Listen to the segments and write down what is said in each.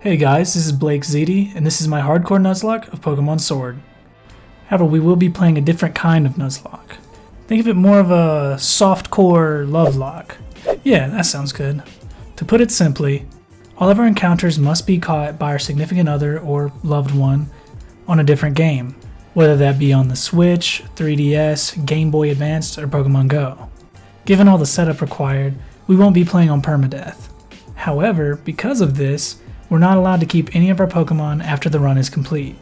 Hey guys, this is Blake ZD, and this is my hardcore Nuzlocke of Pokémon Sword. However, we will be playing a different kind of Nuzlocke. Think of it more of a softcore lovelock. Yeah, that sounds good. To put it simply, all of our encounters must be caught by our significant other or loved one on a different game, whether that be on the Switch, 3DS, Game Boy Advance, or Pokémon Go. Given all the setup required, we won't be playing on permadeath. However, because of this, we're not allowed to keep any of our Pokemon after the run is complete.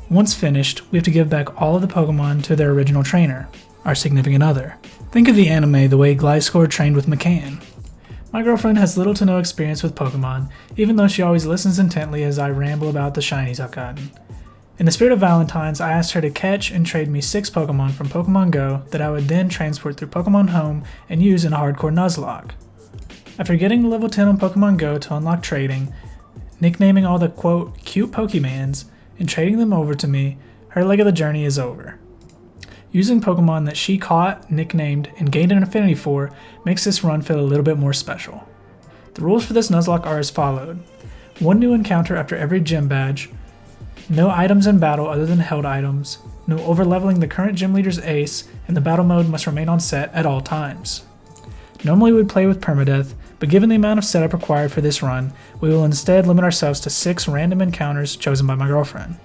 Once finished, we have to give back all of the Pokemon to their original trainer, our significant other. Think of the anime the way Gliscor trained with McCann. My girlfriend has little to no experience with Pokemon, even though she always listens intently as I ramble about the shinies I've gotten. In the spirit of Valentine's, I asked her to catch and trade me 6 Pokemon from Pokémon Go that I would then transport through Pokémon Home and use in a hardcore Nuzlocke. After getting to level 10 on Pokémon Go to unlock trading, nicknaming all the quote cute Pokemans, and trading them over to me, her leg of the journey is over. Using Pokemon that she caught, nicknamed, and gained an affinity for makes this run feel a little bit more special. The rules for this Nuzlocke are as followed: 1 new encounter after every gym badge, no items in battle other than held items, no overleveling the current gym leader's ace, and the battle mode must remain on set at all times. Normally we'd play with permadeath, but given the amount of setup required for this run, we will instead limit ourselves to 6 random encounters chosen by my girlfriend.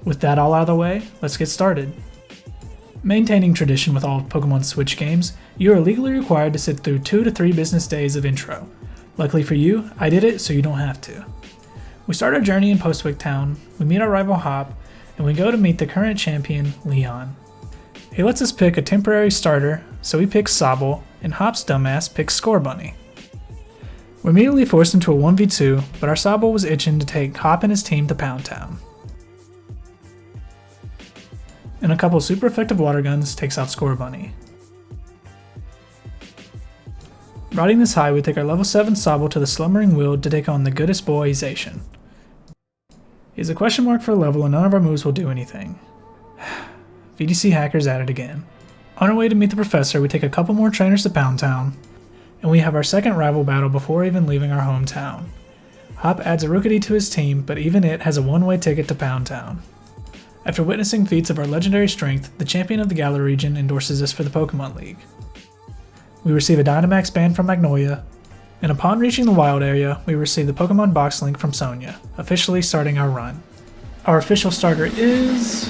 With that all out of the way, let's get started. Maintaining tradition with all Pokemon Switch games, you are legally required to sit through 2 to 3 business days of intro. Luckily for you, I did it so you don't have to. We start our journey in POSTWICK Town, we meet our rival Hop, and we go to meet the current champion, Leon. He lets us pick a temporary starter, so we pick Sobble, and Hop's dumbass picks Scorbunny. We immediately forced into a 1v2, but our Sobble was itching to take Hop and his team to Pound Town. And a couple super effective water guns takes out Scorbunny. Riding this high, we take our level 7 Sobble to the Slumbering Weald to take on the goodest boy, Zacian. He's a question mark for a level and none of our moves will do anything. VDC hackers at it again. On our way to meet the professor, we take a couple more trainers to Pound Town, and we have our second rival battle before even leaving our hometown. Hop adds a Rookity to his team, but even it has a one-way ticket to Pound Town. After witnessing feats of our legendary strength, the champion of the GALAR region endorses us for the Pokemon League. We receive a Dynamax band from Magnolia, and upon reaching the wild area, we receive the Pokemon box link from Sonia, officially starting our run. Our official starter is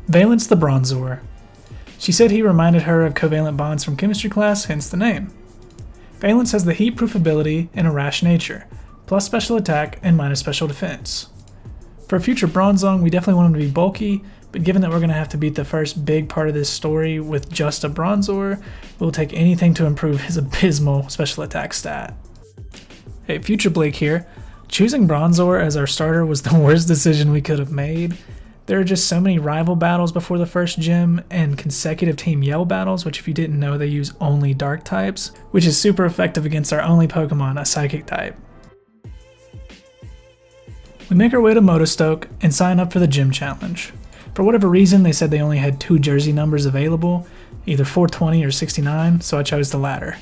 Valence the Bronzor. She said he reminded her of covalent bonds from chemistry class, hence the name. Valence has the heat-proof ability and a rash nature, plus special attack and minus special defense. For a future Bronzong, we definitely want him to be bulky, but given that we're going to have to beat the first big part of this story with just a Bronzor, we'll take anything to improve his abysmal special attack stat. Hey, future Blake here. Choosing Bronzor as our starter was the worst decision we could have made. There are just so many rival battles before the first gym, and consecutive Team Yell battles, which if you didn't know they use only dark types, which is super effective against our only Pokemon, a psychic type. We make our way to Motostoke and sign up for the gym challenge. For whatever reason, they said they only had 2 jersey numbers available, either 420 or 69, so I chose the latter.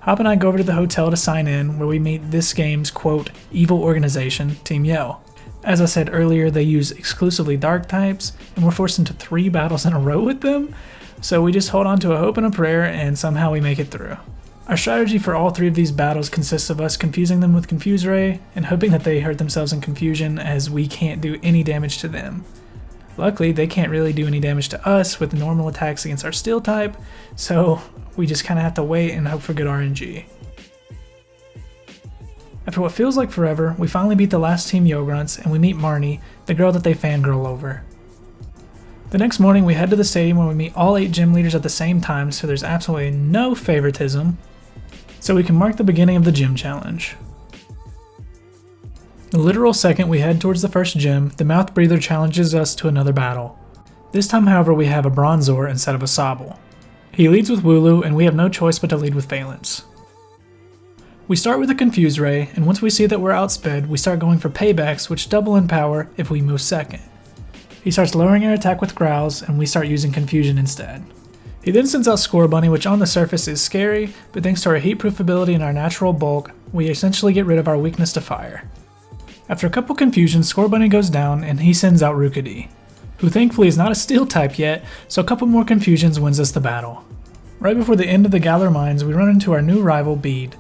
Hop and I go over to the hotel to sign in, where we meet this game's quote evil organization, Team Yell. As I said earlier, they use exclusively dark types, and we're forced into 3 battles in a row with them, so we just hold on to a hope and a prayer, and somehow we make it through. Our strategy for all 3 of these battles consists of us confusing them with Confuse Ray, and hoping that they hurt themselves in confusion as we can't do any damage to them. Luckily, they can't really do any damage to us with normal attacks against our Steel type, so we just kinda have to wait and hope for good RNG. After what feels like forever, we finally beat the last Team Yogrunts and we meet Marnie, the girl that they fangirl over. The next morning we head to the stadium where we meet all 8 gym leaders at the same time, so there's absolutely no favoritism, so we can mark the beginning of the gym challenge. The literal second we head towards the first gym, the Mouth Breather challenges us to another battle. This time however we have a Bronzor instead of a Sobble. He leads with Wooloo and we have no choice but to lead with Valence. We start with a Confuse Ray, and once we see that we're outsped, we start going for paybacks which double in power if we move second. He starts lowering our attack with Growls, and we start using Confusion instead. He then sends out Scorbunny, which on the surface is scary, but thanks to our heat-proof ability and our natural bulk, we essentially get rid of our weakness to fire. After a couple confusions, Scorbunny goes down and he sends out Rookidee, who thankfully is not a steel type yet, so a couple more confusions wins us the battle. Right before the end of the Galar Mines, we run into our new rival, Bead.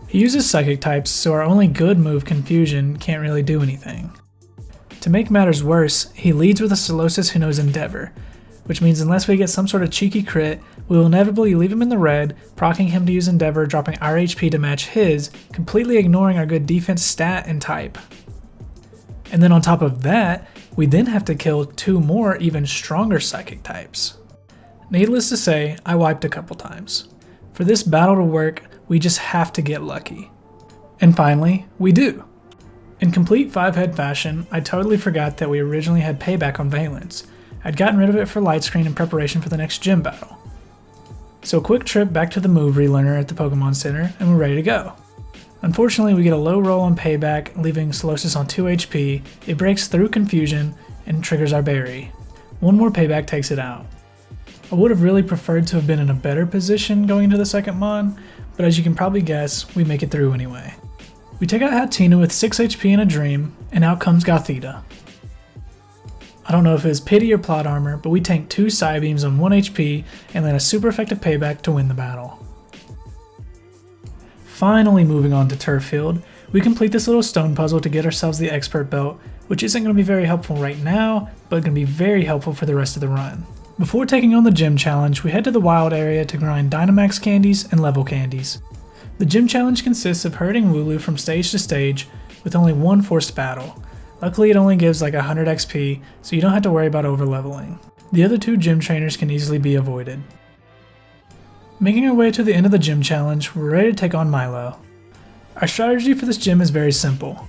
He uses psychic types, so our only good move, Confusion, can't really do anything. To make matters worse, he leads with a Solosis who knows Endeavor, which means unless we get some sort of cheeky crit, we will inevitably leave him in the red, proccing him to use Endeavor, dropping our HP to match his, completely ignoring our good defense stat and type. And then on top of that, we then have to kill 2 more even stronger psychic types. Needless to say, I wiped a couple times. For this battle to work, we just have to get lucky. And finally, we do. In complete 5-head fashion, I totally forgot that we originally had payback on Valence. I'd gotten rid of it for light screen in preparation for the next gym battle. So a quick trip back to the move relearner at the Pokemon Center, and we're ready to go. Unfortunately, we get a low roll on payback, leaving Solosis on 2 HP, it breaks through Confusion, and triggers our berry. One more payback takes it out. I would have really preferred to have been in a better position going into the second Mon, but as you can probably guess, we make it through anyway. We take out Hatina with 6 HP and a Dream, and out comes Gothita. I don't know if it was pity or plot armor, but we tank 2 Psybeams on 1 HP and land a super effective payback to win the battle. Finally moving on to Turf Field, we complete this little stone puzzle to get ourselves the Expert Belt, which isn't going to be very helpful right now, but going to be very helpful for the rest of the run. Before taking on the gym challenge, we head to the wild area to grind Dynamax candies and level candies. The gym challenge consists of herding Wooloo from stage to stage with only 1 forced battle. Luckily it only gives like 100 XP, so you don't have to worry about overleveling. The other 2 gym trainers can easily be avoided. Making our way to the end of the gym challenge, we're ready to take on Milo. Our strategy for this gym is very simple.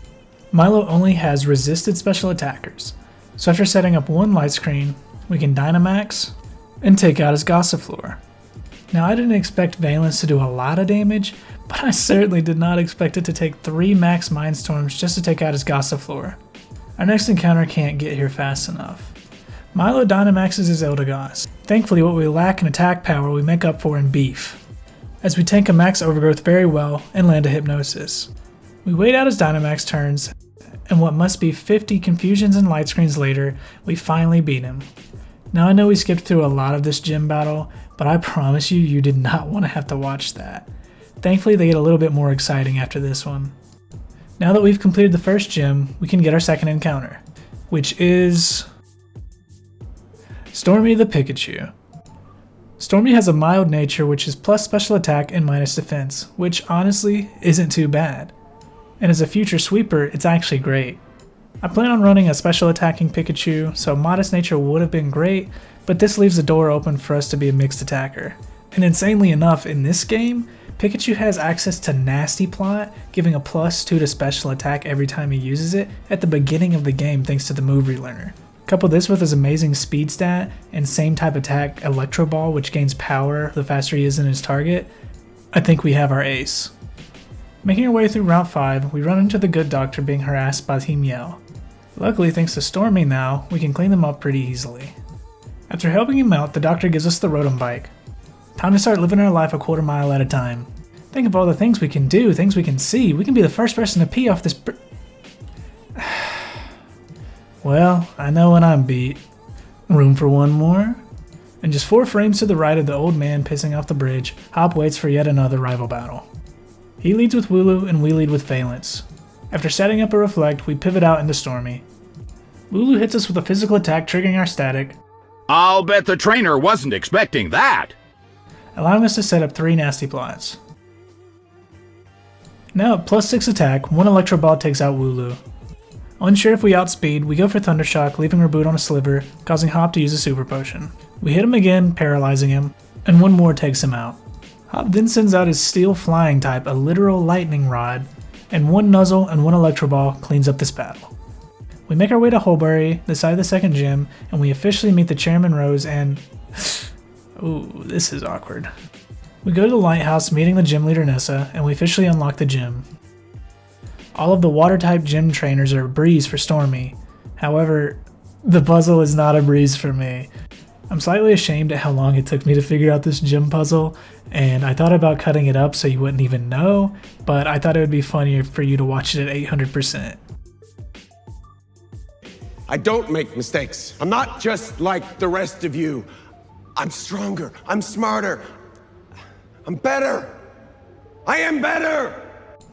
Milo only has resisted special attackers, so after setting up 1 light screen, we can Dynamax and take out his Gossifleur. Now I didn't expect Valence to do a lot of damage, but I certainly did not expect it to take 3 max Mindstorms just to take out his Gossifleur. Our next encounter can't get here fast enough. Milo Dynamaxes his Eldegoss. Thankfully what we lack in attack power we make up for in beef, as we tank a max Overgrowth very well and land a Hypnosis. We wait out his Dynamax turns, and what must be 50 confusions and light screens later, we finally beat him. Now I know we skipped through a lot of this gym battle, but I promise you, you did not want to have to watch that. Thankfully they get a little bit more exciting after this one. Now that we've completed the first gym, we can get our second encounter, which is Stormy the Pikachu. Stormy has a mild nature which is plus special attack and minus defense, which honestly isn't too bad. And as a future sweeper, it's actually great. I plan on running a special attacking Pikachu, so modest nature would have been great, but this leaves the door open for us to be a mixed attacker. And insanely enough, in this game, Pikachu has access to Nasty Plot, giving a +2 to special attack every time he uses it at the beginning of the game thanks to the move relearner. Couple this with his amazing speed stat and same type attack Electro Ball, which gains power the faster he is in his target, I think we have our ace. Making our way through Route 5, we run into the good doctor being harassed by Team Yell. Luckily, thanks to Stormy now, we can clean them up pretty easily. After helping him out, the doctor gives us the Rotom Bike. Time to start living our life a quarter mile at a time. Think of all the things we can do, things we can see. We can be the first person to pee off this Well, I know when I'm beat. Room for one more? And just 4 frames to the right of the old man pissing off the bridge, Hop waits for yet another rival battle. He leads with Wooloo and we lead with Valence. After setting up a Reflect, we pivot out into Stormy. Wooloo hits us with a physical attack triggering our static. I'll bet the trainer wasn't expecting that! Allowing us to set up 3 Nasty Plots. Now at +6 attack, 1 Electro Ball takes out Wooloo. Unsure if we outspeed, we go for Thundershock, leaving Reboot on a sliver, causing Hop to use a Super Potion. We hit him again, paralyzing him, and 1 more takes him out. Hop then sends out his Steel Flying type, a literal Lightning Rod, and 1 Nuzzle and 1 Electro Ball cleans up this battle. We make our way to Holbury, the side of the second gym, and we officially meet the Chairman Rose and... Ooh, this is awkward. We go to the lighthouse meeting the gym leader Nessa, and we officially unlock the gym. All of the water-type gym trainers are a breeze for Stormy. However, the puzzle is not a breeze for me. I'm slightly ashamed at how long it took me to figure out this gym puzzle, and I thought about cutting it up so you wouldn't even know, but I thought it would be funnier for you to watch it at 800%. I don't make mistakes. I'm not just like the rest of you. I'm stronger, I'm smarter, I'm better. I am better!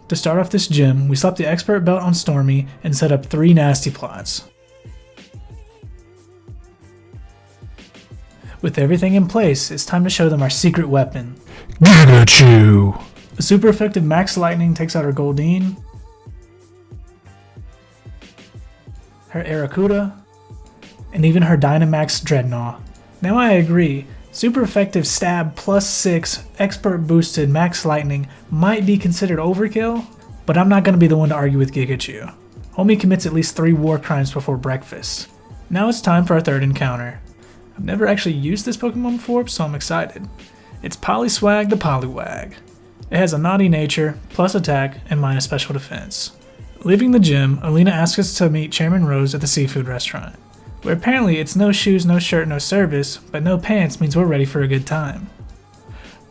To start off this gym, we slap the expert belt on Stormy and set up 3 nasty plots. With everything in place, it's time to show them our secret weapon. Pikachu! A super effective Max Lightning takes out her Goldeen, her Arrokuda, and even her Dynamax Dreadnought. Now I agree, super effective stab +6 expert boosted Max Lightning might be considered overkill, but I'm not going to be the one to argue with Pikachu. Homie commits at least 3 war crimes before breakfast. Now it's time for our third encounter. I've never actually used this Pokemon before, so I'm excited. It's Poliwag the Poliwag. It has a naughty nature, plus attack, and minus special defense. Leaving the gym, Alina asks us to meet Chairman Rose at the seafood restaurant, where apparently it's no shoes, no shirt, no service, but no pants means we're ready for a good time.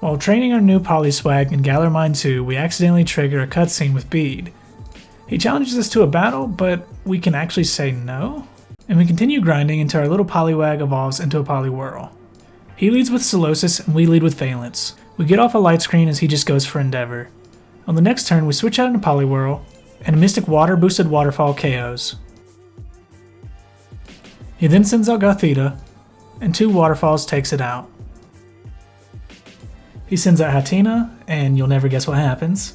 While training our new Poliwag in Galar Mine 2, we accidentally trigger a cutscene with Bede. He challenges us to a battle, but we can actually say no? And we continue grinding until our little Poliwag evolves into a Poliwhirl. He leads with Solosis and we lead with Valence. We get off a light screen as he just goes for Endeavor. On the next turn we switch out into Poliwhirl, and a Mystic Water boosted Waterfall KOs. He then sends out Gothita, and 2 Waterfalls takes it out. He sends out Hatina, and you'll never guess what happens.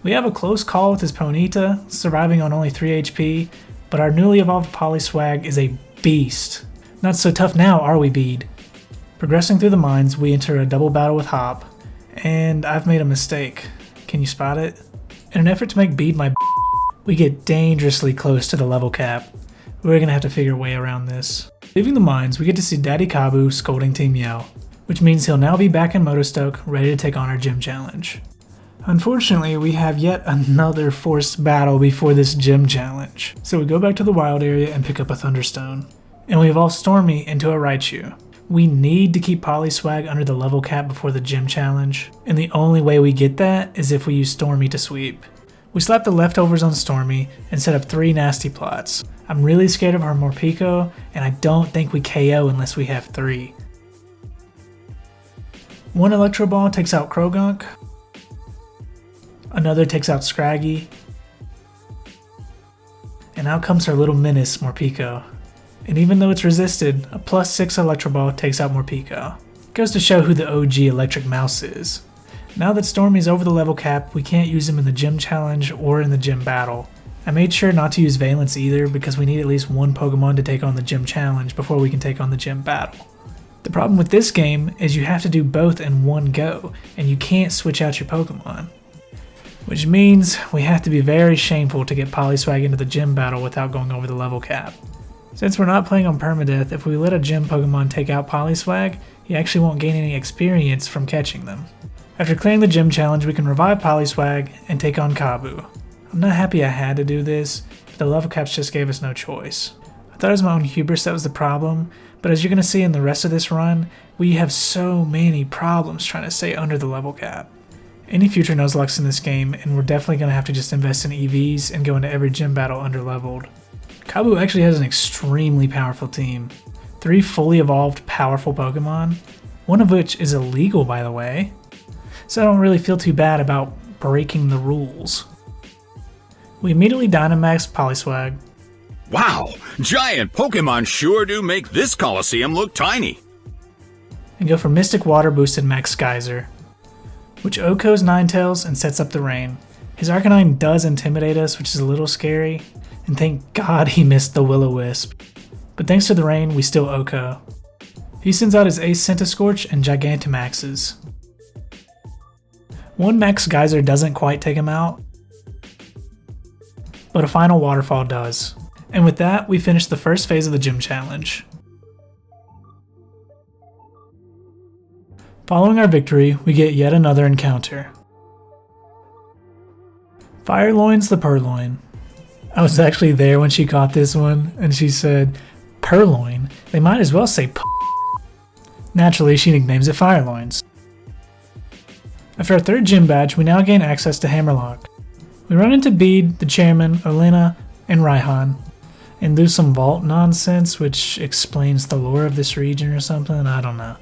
We have a close call with his Ponyta, surviving on only 3 HP, but our newly evolved Poliwag is a beast. Not so tough now, are we, Bede? Progressing through the mines, we enter a double battle with Hop, and I've made a mistake. Can you spot it? In an effort to make Bede my we get dangerously close to the level cap. We're gonna have to figure a way around this. Leaving the mines, we get to see Daddy KABU scolding Team Yell, which means he'll now be back in Motostoke, ready to take on our gym challenge. Unfortunately, we have yet another forced battle before this gym challenge, so we go back to the wild area and pick up a Thunderstone. And we evolve Stormy into a Raichu. We need to keep Poliwag under the level cap before the gym challenge, and the only way we get that is if we use Stormy to sweep. We slap the leftovers on Stormy and set up 3 nasty plots. I'm really scared of her Morpeko, and I don't think we KO unless we have 3. 1 Electro Ball takes out Krogunk, another takes out Scraggy, and out comes her little menace, Morpeko. And even though it's resisted, a +6 Electro Ball takes out Morpeko. Goes to show who the OG Electric Mouse is. Now that Stormy's over the level cap, we can't use him in the gym challenge or in the gym battle. I made sure not to use Valence either because we need at least 1 Pokemon to take on the gym challenge before we can take on the gym battle. The problem with this game is you have to do both in one go, and you can't switch out your Pokemon. Which means we have to be very shameful to get Poliwag into the gym battle without going over the level cap. Since we're not playing on permadeath, if we let a gym Pokemon take out Poliwag, he actually won't gain any experience from catching them. After clearing the gym challenge, we can revive Poliwag and take on KABU. I'm not happy I had to do this, but the level caps just gave us no choice. I thought it was my own hubris that was the problem, but as you're going to see in the rest of this run, we have so many problems trying to stay under the level cap. Any future Nuzlockes in this game, and we're definitely going to have to just invest in EVs and go into every gym battle underleveled. KABU actually has an extremely powerful team. 3 fully evolved powerful Pokemon, one of which is illegal by the way, so I don't really feel too bad about breaking the rules. We immediately Dynamax Poliwag. Wow, giant Pokemon sure do make this Coliseum look tiny. And go for Mystic Water boosted Max Geyser, which OHKOs Ninetales and sets up the rain. His Arcanine does intimidate us, which is a little scary, and thank God he missed the Will-O-Wisp. But thanks to the rain, we still OHKO. He sends out his Ace Centiskorch and Gigantamaxes. 1 Max Geyser doesn't quite take him out, but a final Waterfall does. And with that, we finish the first phase of the gym challenge. Following our victory, we get yet another encounter. Firelorn's the Purloin. I was actually there when she caught this one, and she said, Purloin. They might as well say p. Naturally, she nicknames it Fireloins. After our third gym badge, we now gain access to Hammerlocke. We run into Bede, the chairman, Olena, and RAIHAN, and do some vault nonsense, which explains the lore of this region or something, I don't know.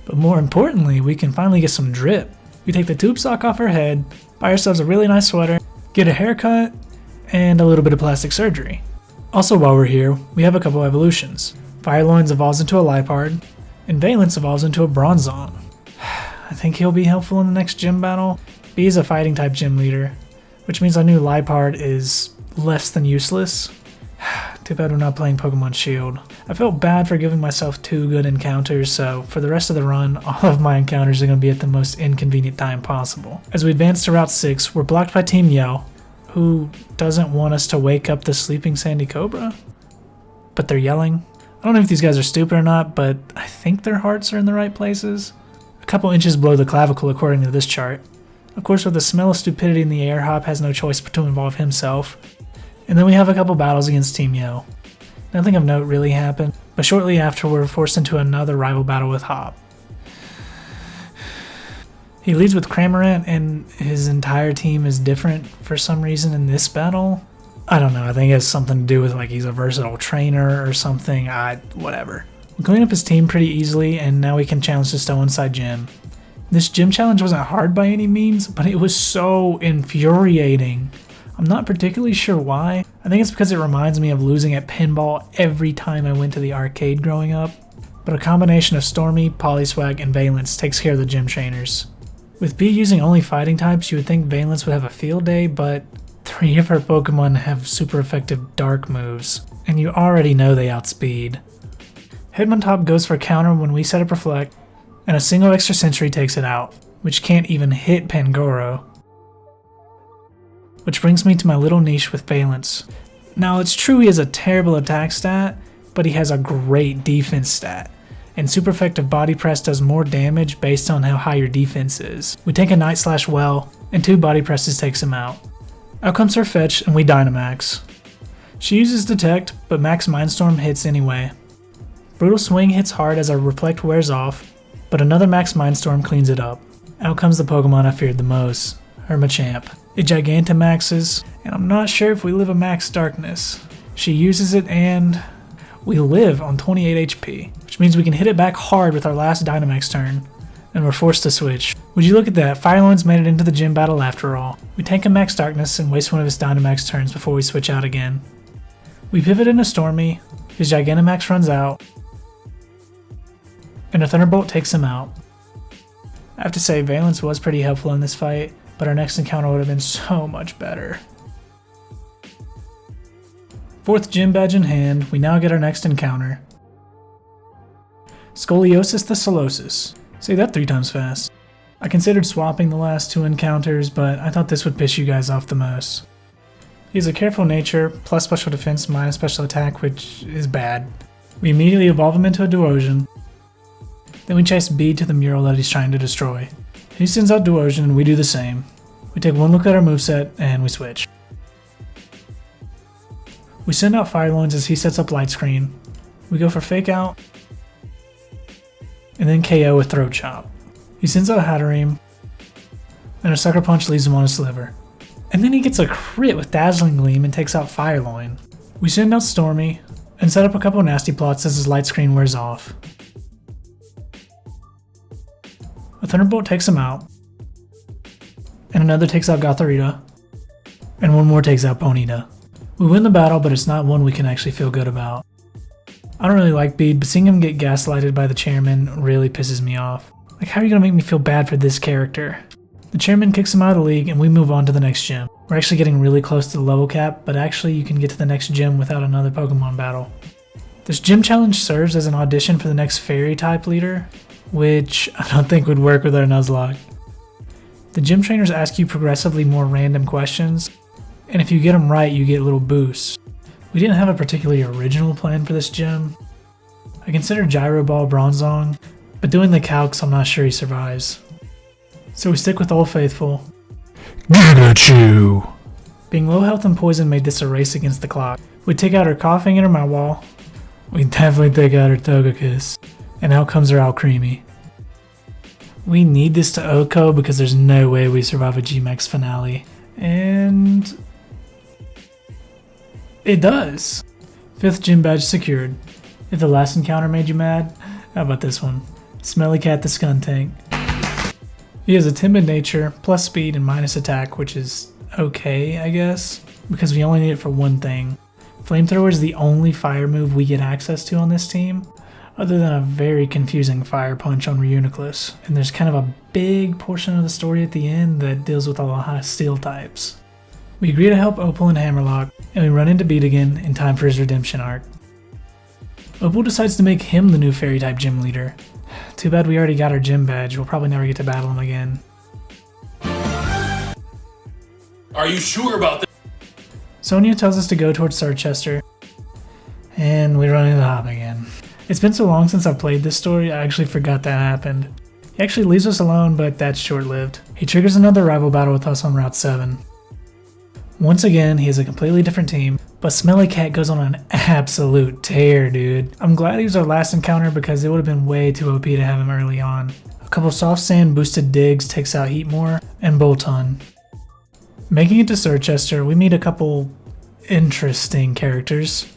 But more importantly, we can finally get some drip. We take the tube sock off her head, buy ourselves a really nice sweater, get a haircut, and a little bit of plastic surgery. Also while we're here, we have a couple evolutions. Fireloins evolves into a Liepard, and Valence evolves into a Bronzong. I think he'll be helpful in the next gym battle. B is a fighting type gym leader, which means our new Liepard is less than useless. Too bad we're not playing Pokemon Shield. I felt bad for giving myself 2 good encounters, so for the rest of the run, all of my encounters are going to be at the most inconvenient time possible. As we advance to Route 6, we're blocked by Team Yell, who doesn't want us to wake up the sleeping Sandy Cobra, but they're yelling. I don't know if these guys are stupid or not, but I think their hearts are in the right places. A couple inches below the clavicle according to this chart. Of course, with the smell of stupidity in the air, Hop has no choice but to involve himself. And then we have a couple battles against Team Yell. Nothing of note really happened, but shortly after we're forced into another rival battle with Hop. He leads with Cramorant and his entire team is different for some reason in this battle. I don't know, I think it has something to do with like he's a versatile trainer or something, whatever. We clean up his team pretty easily and now we can challenge the Stow Inside Gym. This gym challenge wasn't hard by any means, but it was so infuriating. I'm not particularly sure why. I think it's because it reminds me of losing at pinball every time I went to the arcade growing up. But a combination of Stormy, Polyswag, and Valence takes care of the gym trainers. With B using only fighting types, you would think Valence would have a field day, but 3 of her Pokemon have super effective dark moves, and you already know they outspeed. Hitmontop goes for a counter when we set up Reflect, and a single extra sentry takes it out, which can't even hit Pangoro. Which brings me to my little niche with Valence. Now it's true he has a terrible attack stat, but he has a great defense stat, and super effective body press does more damage based on how high your defense is. We take a Night Slash well, and 2 body presses takes him out. Out comes her Fetch, and we Dynamax. She uses Detect, but Max Mindstorm hits anyway. Brutal Swing hits hard as our Reflect wears off, but another Max Mindstorm cleans it up. Out comes the Pokemon I feared the most, her Machamp. It Gigantamaxes, and I'm not sure if we live a Max Darkness. She uses it and we live on 28 HP, which means we can hit it back hard with our last Dynamax turn, and we're forced to switch. Would you look at that, Fireloins made it into the gym battle after all. We tank a Max Darkness and waste one of his Dynamax turns before we switch out again. We pivot into Stormy, his Gigantamax runs out, and a Thunderbolt takes him out. I have to say, Valence was pretty helpful in this fight, but our next encounter would have been so much better. 4th gym badge in hand, we now get our next encounter. Scoliosis the Solosis. Say that 3 times fast. I considered swapping the last 2 encounters, but I thought this would piss you guys off the most. He has a careful nature, plus special defense minus special attack, which is bad. We immediately evolve him into a Duosion. Then we chase Bede to the mural that he's trying to destroy. He sends out Duosion and we do the same. We take one look at our moveset and we switch. We send out Fireloins as he sets up Light Screen. We go for Fake Out, and then KO with Throat Chop. He sends out Hatterene, and a Sucker Punch leaves him on a sliver. And then he gets a crit with Dazzling Gleam and takes out Fireloin. We send out Stormy, and set up a couple nasty plots as his Light Screen wears off. A Thunderbolt takes him out, and another takes out Gothorita, and one more takes out Ponyta. We win the battle, but it's not one we can actually feel good about. I don't really like Bede, but seeing him get gaslighted by the chairman really pisses me off. Like, how are you gonna make me feel bad for this character? The chairman kicks him out of the league, and we move on to the next gym. We're actually getting really close to the level cap, but actually you can get to the next gym without another Pokemon battle. This gym challenge serves as an audition for the next Fairy type leader, which I don't think would work with our Nuzlocke. The gym trainers ask you progressively more random questions, and if you get them right, you get little boosts. We didn't have a particularly original plan for this gym. I considered Gyro Ball Bronzong, but doing the calcs, I'm not sure he survives. So we stick with Old Faithful. Pikachu! Being low health and poison made this a race against the clock. We'd take out her coughing and her mouth wall. We'd definitely take out her Togekiss. And out comes her Alcremie. We need this to Oko because there's no way we survive a G-Max finale. And it does. 5th gym badge secured. If the last encounter made you mad, how about this one? Smelly Cat the Skuntank. He has a timid nature, plus speed and minus attack, which is okay, I guess, because we only need it for one thing. Flamethrower is the only fire move we get access to on this team, other than a very confusing fire punch on Reuniclus. And there's kind of a big portion of the story at the end that deals with a lot of steel types. We agree to help Opal and Hammerlocke, and we run into Beat again in time for his redemption arc. Opal decides to make him the new fairy type gym leader. Too bad we already got our gym badge, we'll probably never get to battle him again. Are you sure about this? Sonia tells us to go towards Sarchester, and we run into Hop again. It's been so long since I played this story, I actually forgot that happened. He actually leaves us alone, but that's short-lived. He triggers another rival battle with us on Route 7. Once again, he has a completely different team, but Smelly Cat goes on an absolute tear, dude. I'm glad he was our last encounter because it would have been way too OP to have him early on. A couple soft sand boosted digs takes out Heatmore and Bolton. Making it to Sarchester, we meet a couple interesting characters.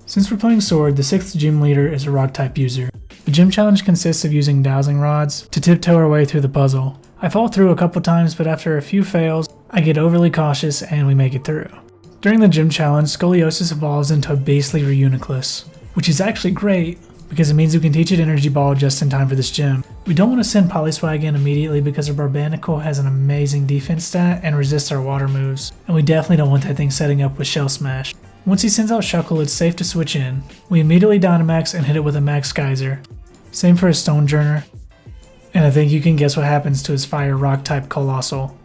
Since we're playing Sword, the 6th gym leader is a rock type user. The gym challenge consists of using dowsing rods to tiptoe our way through the puzzle. I fall through a couple times, but after a few fails, I get overly cautious and we make it through. During the gym challenge, Scoliosis evolves into a beastly Reuniclus, which is actually great because it means we can teach it Energy Ball just in time for this gym. We don't want to send Polyswag in immediately because our Barbarical has an amazing defense stat and resists our water moves, and we definitely don't want that thing setting up with Shell Smash. Once he sends out Shuckle, it's safe to switch in. We immediately Dynamax and hit it with a Max Geyser. Same for his Stonejourner, and I think you can guess what happens to his Fire Rock type Colossal.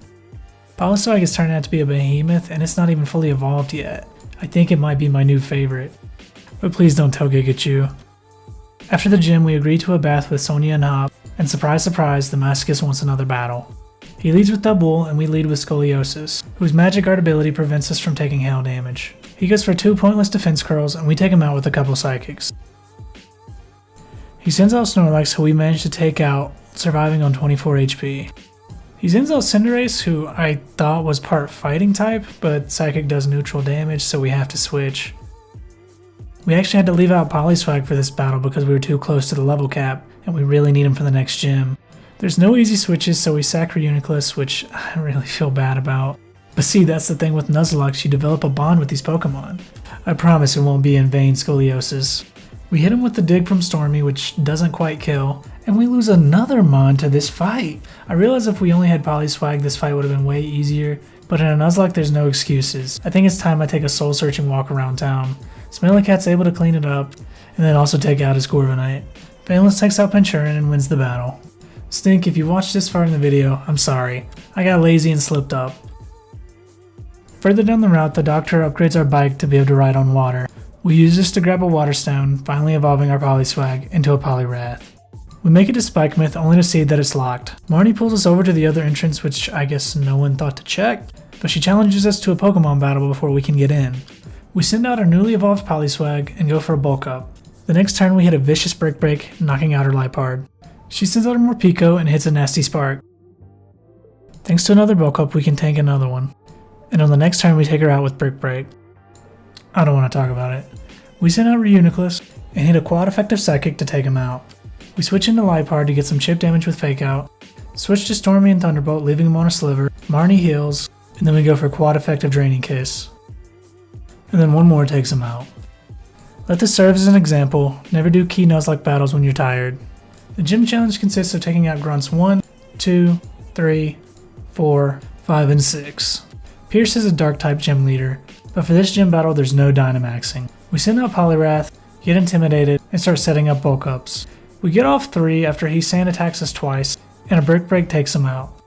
Polyswag is turning out to be a behemoth and it's not even fully evolved yet. I think it might be my new favorite. But please don't tell Gigachu. After the gym, we agree to a bath with Sonia and Hop, and surprise surprise, the Masochist wants another battle. He leads with Double and we lead with Scoliosis, whose Magic Guard ability prevents us from taking hail damage. He goes for 2 pointless defense curls and we take him out with a couple Psychics. He sends out Snorlax, who we manage to take out, surviving on 24 HP. He sends out Cinderace, who I thought was part fighting type, but Psychic does neutral damage, so we have to switch. We actually had to leave out Polyswag for this battle because we were too close to the level cap, and we really need him for the next gym. There's no easy switches, so we sack Reuniclus, which I really feel bad about. But see, that's the thing with Nuzlocke, you develop a bond with these Pokemon. I promise it won't be in vain, Scoliosis. We hit him with the dig from Stormy, which doesn't quite kill, and we lose another Mon to this fight. I realize if we only had Polyswag, this fight would have been way easier, but in a Nuzlocke there's no excuses. I think it's time I take a soul-searching walk around town. Smelly Cat's able to clean it up, and then also take out his Corviknight. Baneless takes out Panchurin and wins the battle. Stink, if you watched this far in the video, I'm sorry. I got lazy and slipped up. Further down the route, the doctor upgrades our bike to be able to ride on water. We use this to grab a Water Stone, finally evolving our Polyswag into a Poliwrath. We make it to Spikemouth only to see that it's locked. Marnie pulls us over to the other entrance, which I guess no one thought to check, but she challenges us to a Pokemon battle before we can get in. We send out our newly evolved Polyswag and go for a bulk up. The next turn we hit a vicious Brick Break, knocking out her Liepard. She sends out a Morpeko and hits a nasty Spark. Thanks to another bulk up, we can tank another one. And on the next turn we take her out with Brick Break. I don't want to talk about it. We send out Reuniclus and hit a quad effective Psychic to take him out. We switch into Liepard to get some chip damage with Fake Out, switch to Stormy and Thunderbolt leaving him on a sliver, Marnie heals, and then we go for quad effective Draining Kiss. And then one more takes him out. Let this serve as an example, never do key Nuzlocke battles when you're tired. The gym challenge consists of taking out Grunts 1, 2, 3, 4, 5, and 6. Pierce is a dark type gym leader, but for this gym battle there's no Dynamaxing. We send out Poliwrath, get intimidated, and start setting up bulk ups. We get off 3 after he sand attacks us twice, and a Brick Break takes him out.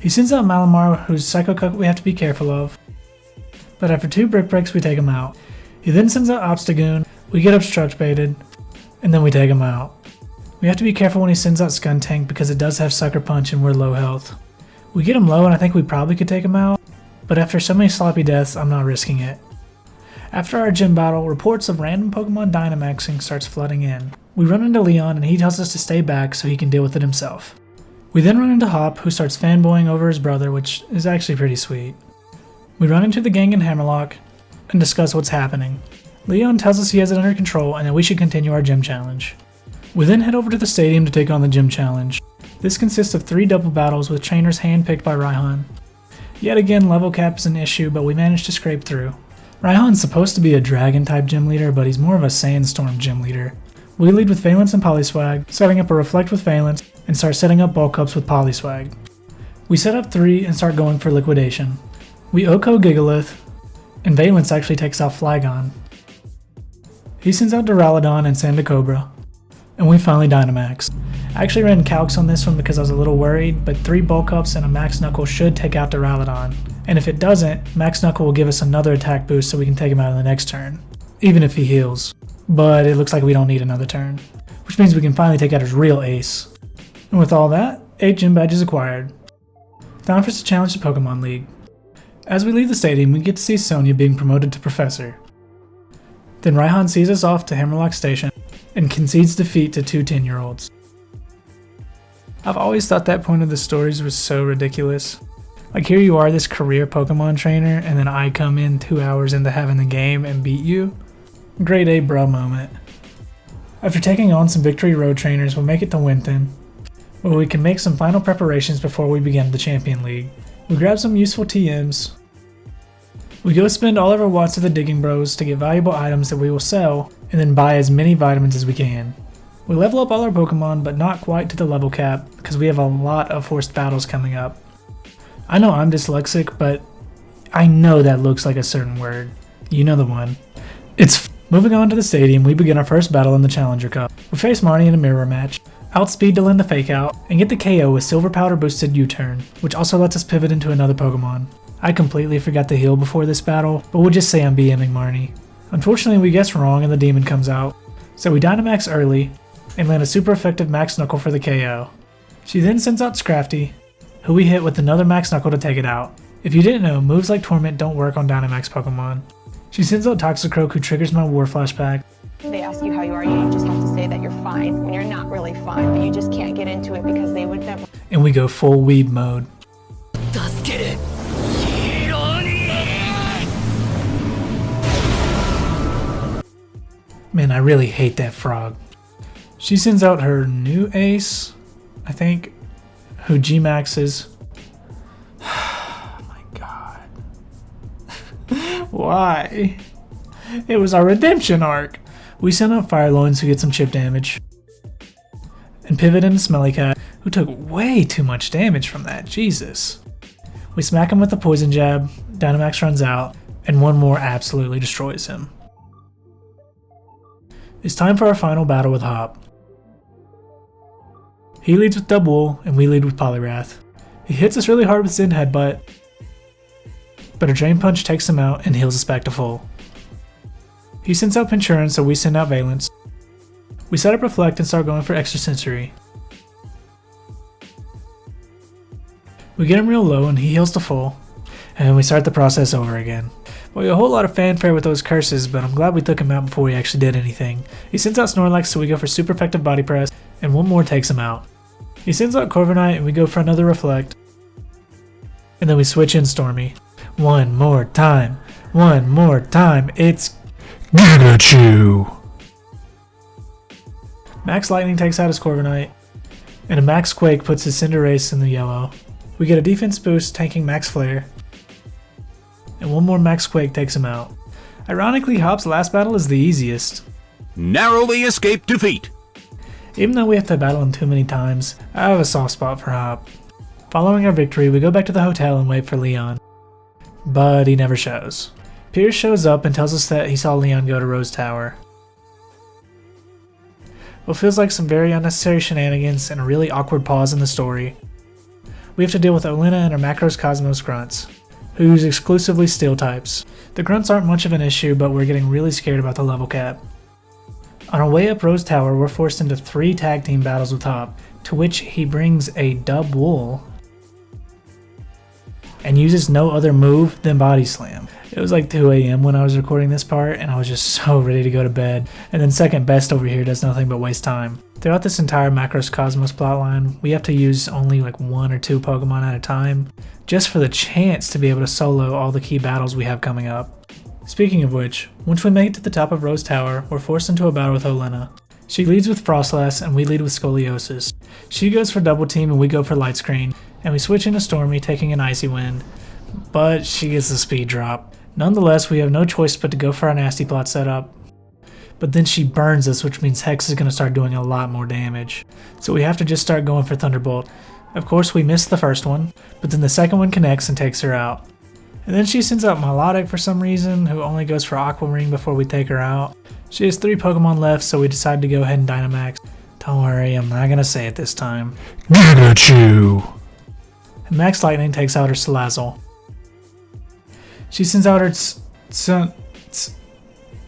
He sends out Malamar, whose Psycho Cut we have to be careful of, but after 2 Brick Breaks we take him out. He then sends out Obstagoon, we get Obstruct baited, and then we take him out. We have to be careful when he sends out Skuntank because it does have Sucker Punch and we're low health. We get him low and I think we probably could take him out, but after so many sloppy deaths, I'm not risking it. After our gym battle, reports of random Pokemon Dynamaxing starts flooding in. We run into Leon and he tells us to stay back so he can deal with it himself. We then run into Hop, who starts fanboying over his brother, which is actually pretty sweet. We run into the gang in Hammerlocke and discuss what's happening. Leon tells us he has it under control and that we should continue our gym challenge. We then head over to the stadium to take on the gym challenge. This consists of 3 double battles with trainers handpicked by RAIHAN. Yet again, level cap is an issue, but we managed to scrape through. RAIHAN's supposed to be a dragon type gym leader, but he's more of a sandstorm gym leader. We lead with Valence and Polyswag, setting up a Reflect with Valence, and start setting up bulk ups with Polyswag. We set up 3 and start going for liquidation. We Oko Gigalith, and Valence actually takes out Flygon. He sends out Duraludon and Sandacobra, and we finally Dynamax. I actually ran calcs on this one because I was a little worried, but 3 bulk ups and a Max Knuckle should take out Duraludon. And if it doesn't, Max Knuckle will give us another attack boost so we can take him out in the next turn, even if he heals. But it looks like we don't need another turn, which means we can finally take out his real ace. And with all that, 8 gym badges acquired. Time for us to challenge the Pokemon League. As we leave the stadium, we get to see Sonia being promoted to Professor. Then RAIHAN sees us off to Hammerlocke Station and concedes defeat to 2 10-year-olds. I've always thought that point of the stories was so ridiculous. Like, here you are, this career Pokemon trainer, and then I come in 2 hours into having the game and beat you? Grade A bruh moment. After taking on some Victory Road trainers, we'll make it to Winton, where we can make some final preparations before we begin the Champion League. We grab some useful TMs. We go spend all of our watts at the Digging Bros to get valuable items that we will sell, and then buy as many vitamins as we can. We level up all our Pokemon, but not quite to the level cap, because we have a lot of forced battles coming up. I know I'm dyslexic, but I know that looks like a certain word. You know the one. Moving on to the stadium, we begin our first battle in the Challenger Cup. We face Marnie in a mirror match, outspeed to lend the fake out, and get the KO with Silver Powder boosted U-turn, which also lets us pivot into another Pokemon. I completely forgot to heal before this battle, but we'll just say I'm BMing Marnie. Unfortunately, we guess wrong and the demon comes out, so we Dynamax early and land a super effective Max Knuckle for the KO. She then sends out Scrafty, who we hit with another Max Knuckle to take it out. If you didn't know, moves like Torment don't work on Dynamax Pokemon. She sends out Toxicroak, who triggers my War Flashback. They ask you how you are, you just have to say that you're fine when you're not really fine, but you just can't get into it because they would never. And we go full weeb mode. Man, I really hate that frog. She sends out her new ace, I think, who G-maxes. Oh my god. Why? It was our redemption arc. We sent out Fireloins who get some chip damage. And pivot into Smelly Cat, who took way too much damage from that, Jesus. We smack him with the Poison Jab, Dynamax runs out, and one more absolutely destroys him. It's time for our final battle with Hop. He leads with Double, and we lead with Poliwrath. He hits us really hard with Zen Headbutt, but a Drain Punch takes him out and heals us back to full. He sends out Pinchurin, so we send out Valence. We set up Reflect and start going for Extrasensory. We get him real low and he heals to full, and we start the process over again. Well, a whole lot of fanfare with those curses, but I'm glad we took him out before he actually did anything. He sends out Snorlax, so we go for super effective Body Press, and one more takes him out. He sends out Corviknight and we go for another Reflect. And then we switch in Stormy. One more time, it's Pikachu! Max Lightning takes out his Corviknight, and a Max Quake puts his Cinderace in the yellow. We get a defense boost tanking Max Flare, and one more Max Quake takes him out. Ironically, Hop's last battle is the easiest. Narrowly escaped defeat. Even though we have to battle him too many times, I have a soft spot for Hop. Following our victory, we go back to the hotel and wait for Leon. But he never shows. Piers shows up and tells us that he saw Leon go to Rose Tower. What feels like some very unnecessary shenanigans and a really awkward pause in the story. We have to deal with Olena and her Macros Cosmos Grunts, who use exclusively Steel types. The Grunts aren't much of an issue, but we're getting really scared about the level cap. On our way up Rose Tower, we're forced into 3 tag team battles with Hop, to which he brings a Dub Wool and uses no other move than Body Slam. It was like 2 a.m. when I was recording this part, and I was just so ready to go to bed. And then second best over here does nothing but waste time. Throughout this entire Macros Cosmos plotline, we have to use only like 1 or 2 Pokemon at a time, just for the chance to be able to solo all the key battles we have coming up. Speaking of which, once we make it to the top of Rose Tower, we're forced into a battle with Olena. She leads with Frostlass and we lead with Scoliosis. She goes for Double Team and we go for Light Screen, and we switch into Stormy taking an Icy Wind, but she gets the speed drop. Nonetheless, we have no choice but to go for our Nasty Plot setup. But then she burns us, which means Hex is going to start doing a lot more damage. So we have to just start going for Thunderbolt. Of course, we missed the first one, but then the second one connects and takes her out. And then she sends out Milotic for some reason, who only goes for Aquamarine before we take her out. She has 3 Pokemon left, so we decide to go ahead and Dynamax. Don't worry, I'm not going to say it this time. Pikachu! And Max Lightning takes out her Salazzle. She sends out her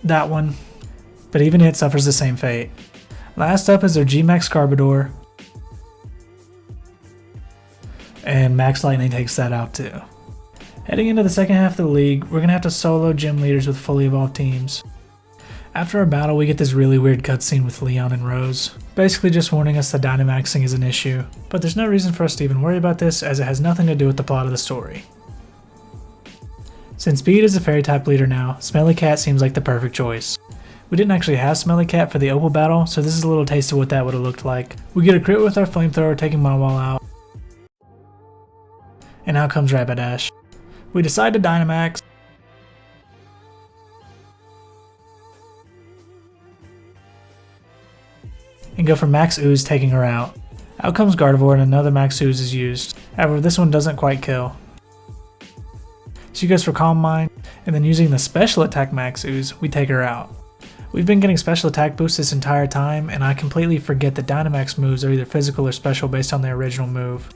that one, but even it suffers the same fate. Last up is her G-Max Garbodor, and Max Lightning takes that out too. Heading into the second half of the league, we're going to have to solo gym leaders with fully evolved teams. After our battle, we get this really weird cutscene with Leon and Rose, basically just warning us that Dynamaxing is an issue, but there's no reason for us to even worry about this as it has nothing to do with the plot of the story. Since Speed is a Fairy type leader now, Smelly Cat seems like the perfect choice. We didn't actually have Smelly Cat for the Opal battle, so this is a little taste of what that would have looked like. We get a crit with our Flamethrower taking Mawile out, and out comes Rapidash. We decide to Dynamax, and go for Max Ooze taking her out. Out comes Gardevoir and another Max Ooze is used. However, this one doesn't quite kill. She goes for Calm Mind, and then using the Special Attack Max Ooze, we take her out. We've been getting Special Attack boosts this entire time, and I completely forget that Dynamax moves are either physical or special based on their original move.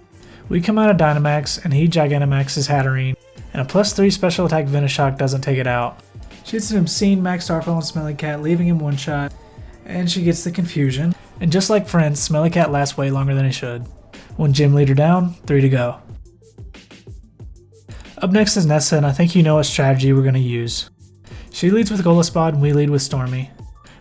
We come out of Dynamax, and he Gigantamaxes Hatterene, and a +3 Special Attack Venoshock doesn't take it out. She hits an obscene Max Starfall on Smelly Cat, leaving him one shot, and she gets the Confusion. And just like Friends, Smelly Cat lasts way longer than he should. 1 gym leader down, 3 to go. Up next is Nessa, and I think you know what strategy we're going to use. She leads with Golisopod and we lead with Stormy.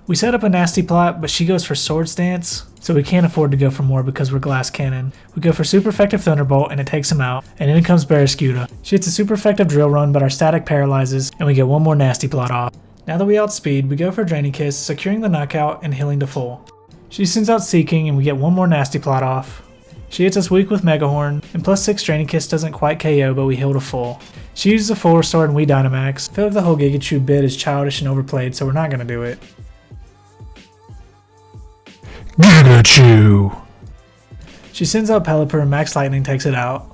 We set up a nasty plot, but she goes for Swords Dance, so we can't afford to go for more because we're Glass Cannon. We go for Super Effective Thunderbolt and it takes him out, and in comes Barraskewda. She hits a Super Effective Drill Run, but our static paralyzes, and we get 1 more nasty plot off. Now that we outspeed, we go for Drainy Kiss, securing the knockout and healing to full. She sends out Seeking and we get 1 more nasty plot off. She hits us weak with Megahorn, and +6 Drainy Kiss doesn't quite KO, but we heal to full. She uses a Full Restore and we Dynamax. I feel like the whole Gigachu bit is childish and overplayed, so we're not going to do it. Pikachu! She sends out Pelipper and Max Lightning takes it out.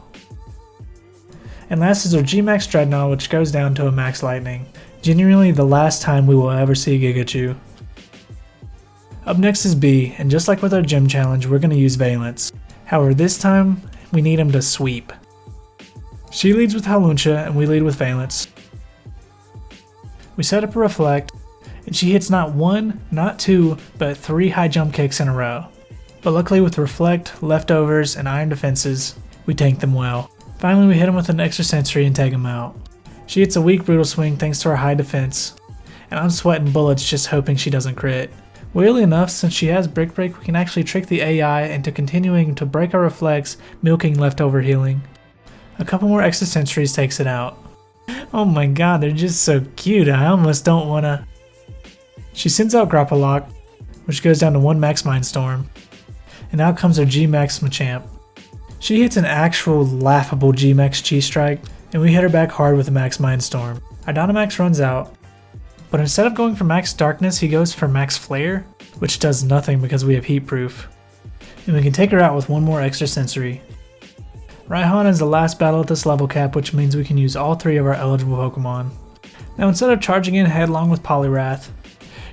And last is our G-Max Dreadnought, which goes down to a Max Lightning. Genuinely the last time we will ever see Gigachu. Up next is B, and just like with our gym challenge, we're going to use Valence. However, this time, we need him to sweep. She leads with Howlucha, and we lead with Valence. We set up a Reflect, and she hits not 1, not 2, but 3 high jump kicks in a row. But luckily with Reflect, Leftovers, and Iron Defenses, we tank them well. Finally, we hit him with an Extra Sensory and take him out. She hits a weak Brutal Swing thanks to our high defense, and I'm sweating bullets just hoping she doesn't crit. Weirdly enough, since she has Brick Break, we can actually trick the AI into continuing to break our reflex, milking leftover healing. A couple more Extra Sensories takes it out. Oh my god, they're just so cute, I almost don't wanna... She sends out Grappalock, which goes down to 1 Max Mindstorm, and out comes our G-Max Machamp. She hits an actual laughable G-Max Chi Strike, and we hit her back hard with a Max Mindstorm. Our Dynamax runs out, but instead of going for Max Darkness, he goes for Max Flare, which does nothing because we have Heat Proof. And we can take her out with 1 more Extra Sensory. RAIHAN is the last battle at this level cap, which means we can use all 3 of our eligible Pokemon. Now instead of charging in headlong with Poliwrath,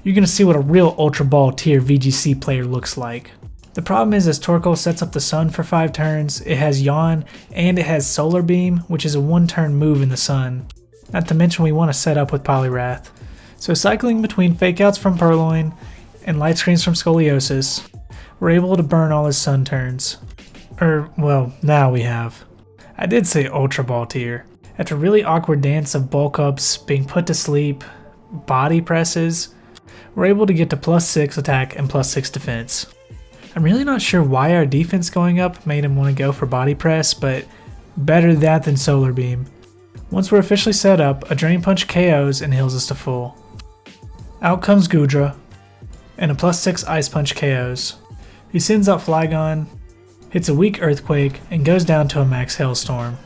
you're going to see what a real Ultra Ball tier VGC player looks like. The problem is as Torkoal sets up the Sun for 5 turns, it has Yawn, and it has Solar Beam, which is a 1-turn move in the Sun. Not to mention we want to set up with Poliwrath. So cycling between Fake Outs from Purloin and Light Screens from Scoliosis, we're able to burn all his Sun turns. Well, now we have. I did say Ultra Ball tier. After a really awkward dance of bulk ups, being put to sleep, body presses, we're able to get to +6 attack and +6 defense. I'm really not sure why our defense going up made him want to go for body press, but better that than Solar Beam. Once we're officially set up, a Drain Punch KOs and heals us to full. Out comes Goodra, and a +6 Ice Punch KOs. He sends out Flygon, hits a weak Earthquake, and goes down to a max Hailstorm.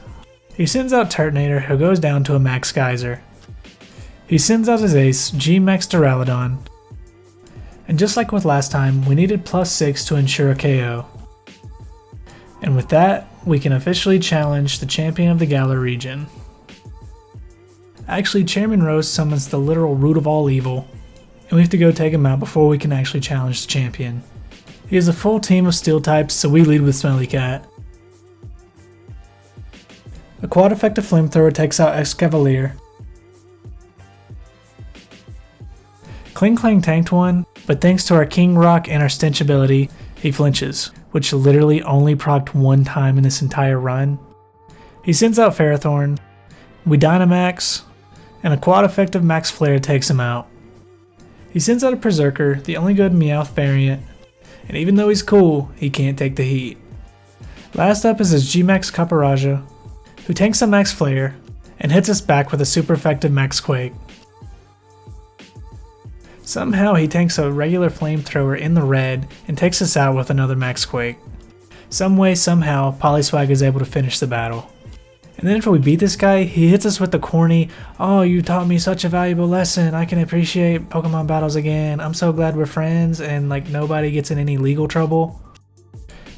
He sends out Turtonator, who goes down to a max Geyser. He sends out his ace, G-Max Duraludon. And just like with last time, we needed +6 to ensure a KO. And with that, we can officially challenge the champion of the Galar region. Actually, Chairman Rose summons the literal root of all evil, and we have to go take him out before we can actually challenge the champion. He has a full team of steel types, so we lead with Smelly Cat. A quad effective flamethrower takes out Escavalier. Kling Klang tanked one, but thanks to our King Rock and our stench ability, he flinches, which literally only procced one time in this entire run. He sends out Ferrothorn, we Dynamax, and a quad effective Max Flare takes him out. He sends out a Berserker, the only good Meowth variant, and even though he's cool, he can't take the heat. Last up is his G-Max Caparaja, who tanks a Max Flare, and hits us back with a super effective Max Quake. Somehow he tanks a regular flamethrower in the red and takes us out with another Max Quake. Some way, somehow, Polyswag is able to finish the battle. And then after we beat this guy, he hits us with the corny, "Oh, you taught me such a valuable lesson, I can appreciate Pokemon battles again, I'm so glad we're friends," and like nobody gets in any legal trouble.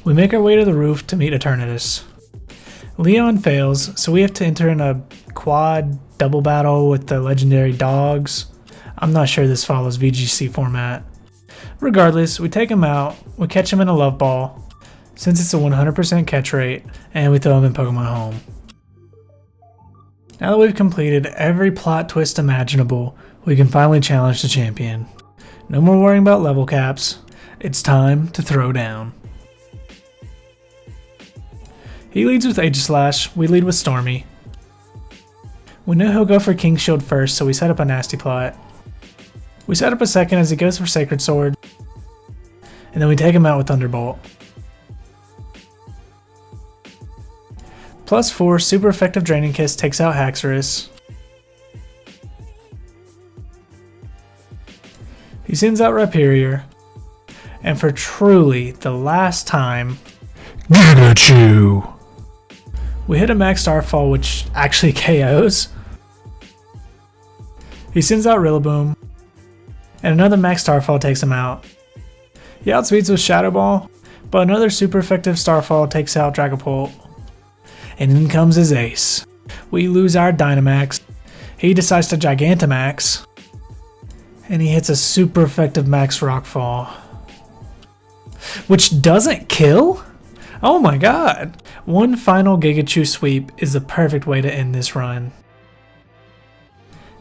We make our way to the roof to meet Eternatus. Leon fails, so we have to enter in a quad double battle with the legendary dogs. I'm not sure this follows VGC format. Regardless, we take him out, we catch him in a love ball, since it's a 100% catch rate, and we throw him in Pokemon Home. Now that we've completed every plot twist imaginable, we can finally challenge the champion. No more worrying about level caps, it's time to throw down. He leads with Aegislash, we lead with Stormy. We know he'll go for King Shield first, so we set up a nasty plot. We set up a second as he goes for Sacred Sword, and then we take him out with Thunderbolt. +4 super effective Draining Kiss takes out Haxorus. He sends out Rhyperior, and for truly the last time, Gigachu! We hit a max Starfall, which actually KOs. He sends out Rillaboom, and another max Starfall takes him out. He outspeeds with Shadow Ball, but another super effective Starfall takes out Dragapult. And in comes his ace. We lose our Dynamax. He decides to Gigantamax, and he hits a super effective max Rockfall, which doesn't kill? Oh my god! One final Gigachu sweep is the perfect way to end this run.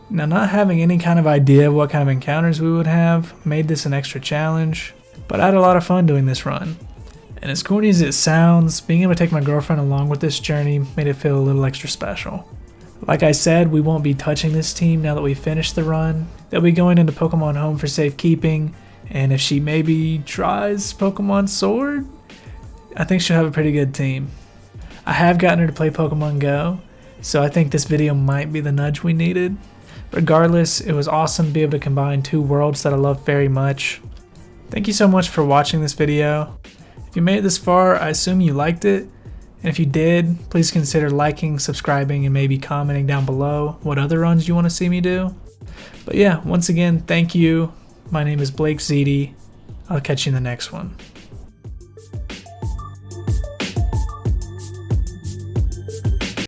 Now, not having any kind of idea of what kind of encounters we would have made this an extra challenge, but I had a lot of fun doing this run. And as corny as it sounds, being able to take my girlfriend along with this journey made it feel a little extra special. Like I said, we won't be touching this team now that we finished the run. They'll be going into Pokemon Home for safekeeping, and if she maybe tries Pokemon Sword, I think she'll have a pretty good team. I have gotten her to play Pokemon Go, so I think this video might be the nudge we needed. Regardless, it was awesome to be able to combine two worlds that I love very much. Thank you so much for watching this video. If you made it this far, I assume you liked it. And if you did, please consider liking, subscribing, and maybe commenting down below what other runs you want to see me do. But yeah, once again, thank you. My name is Blake Ziti. I'll catch you in the next one.